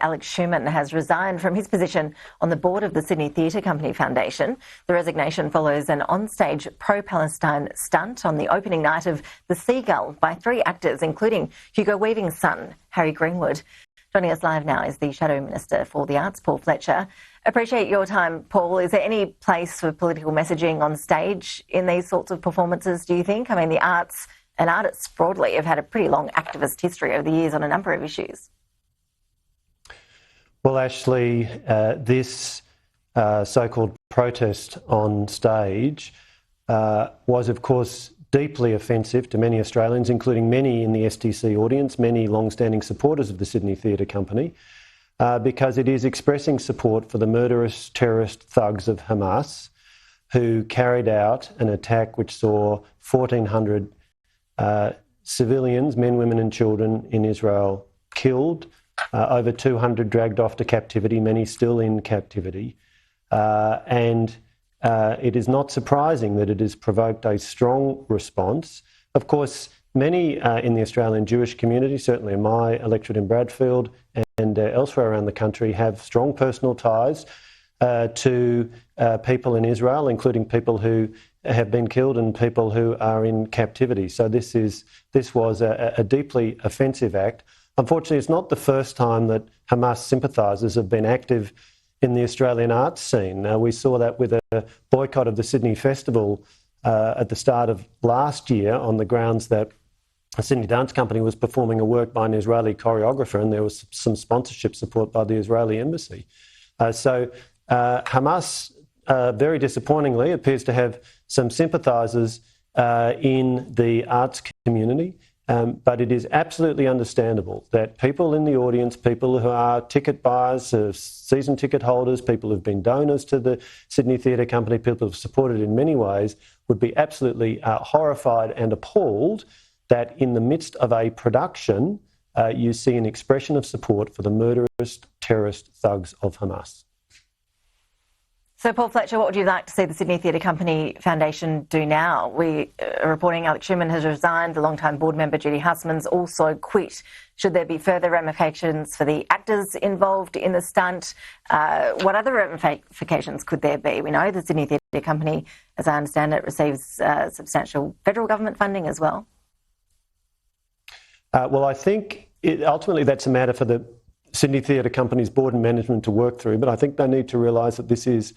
Alex Schumann has resigned from his position on the board of the Sydney Theatre Company Foundation. The resignation follows an onstage pro-Palestine stunt on the opening night of The Seagull by 3 actors, including Hugo Weaving's son, Harry Greenwood. Joining us live now is the Shadow Minister for the Arts, Paul Fletcher. Appreciate your time, Paul. Is there any place for political messaging on stage in these sorts of performances, do you think? I mean, the arts and artists broadly have had a pretty long activist history over the years on a number of issues. Well, Ashley, this so-called protest on stage was, of course, deeply offensive to many Australians, including many in the STC audience, many long-standing supporters of the Sydney Theatre Company, because it is expressing support for the murderous terrorist thugs of Hamas, who carried out an attack which saw 1,400 civilians, men, women and children in Israel killed, over 200 dragged off to captivity, many still in captivity. And it is not surprising that it has provoked a strong response. Of course, many in the Australian Jewish community, certainly in my electorate in Bradfield and elsewhere around the country, have strong personal ties to people in Israel, including people who have been killed and people who are in captivity. So this was a deeply offensive act. Unfortunately, it's not the first time that Hamas sympathisers have been active in the Australian arts scene. We saw that with a boycott of the Sydney Festival at the start of last year on the grounds that the Sydney Dance Company was performing a work by an Israeli choreographer and there was some sponsorship support by the Israeli embassy. So Hamas, very disappointingly, appears to have some sympathisers in the arts community. But it is absolutely understandable that people in the audience, people who are ticket buyers, season ticket holders, people who've been donors to the Sydney Theatre Company, people who've supported in many ways, would be absolutely horrified and appalled that in the midst of a production, you see an expression of support for the murderous terrorist thugs of Hamas. So, Paul Fletcher, what would you like to see the Sydney Theatre Company Foundation do now? We are reporting Alex Schumann has resigned, the long-time board member Judy Husman's also quit. Should there be further ramifications for the actors involved in the stunt? What other ramifications could there be? We know the Sydney Theatre Company, as I understand it, receives substantial federal government funding as well. Well, I think ultimately that's a matter for the Sydney Theatre Company's board and management to work through, but I think they need to realise that this is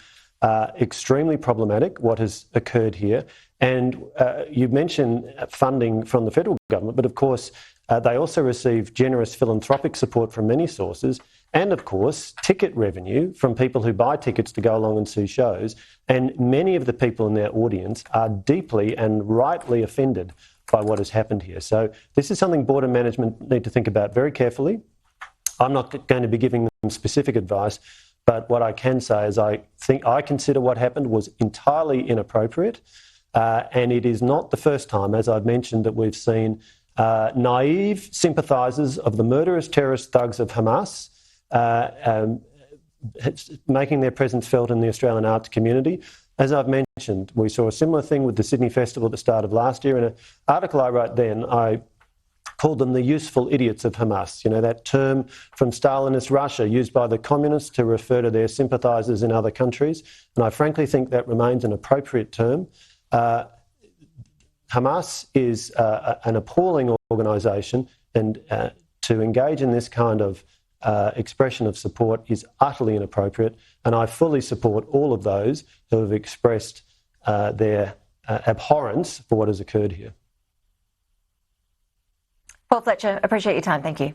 extremely problematic, what has occurred here. And you mentioned funding from the federal government, but of course they also receive generous philanthropic support from many sources and of course ticket revenue from people who buy tickets to go along and see shows. And many of the people in their audience are deeply and rightly offended by what has happened here. So this is something board and management need to think about very carefully. I'm not going to be giving them specific advice, but what I can say is I consider what happened was entirely inappropriate, and it is not the first time, as I've mentioned, that we've seen naive sympathisers of the murderous terrorist thugs of Hamas making their presence felt in the Australian arts community. As I've mentioned, we saw a similar thing with the Sydney Festival at the start of last year. In an article I wrote then, I called them the useful idiots of Hamas. You know, that term from Stalinist Russia used by the communists to refer to their sympathisers in other countries. And I frankly think that remains an appropriate term. Hamas is an appalling organisation, and to engage in this kind of expression of support is utterly inappropriate. And I fully support all of those who have expressed their abhorrence for what has occurred here. Paul Fletcher, appreciate your time. Thank you.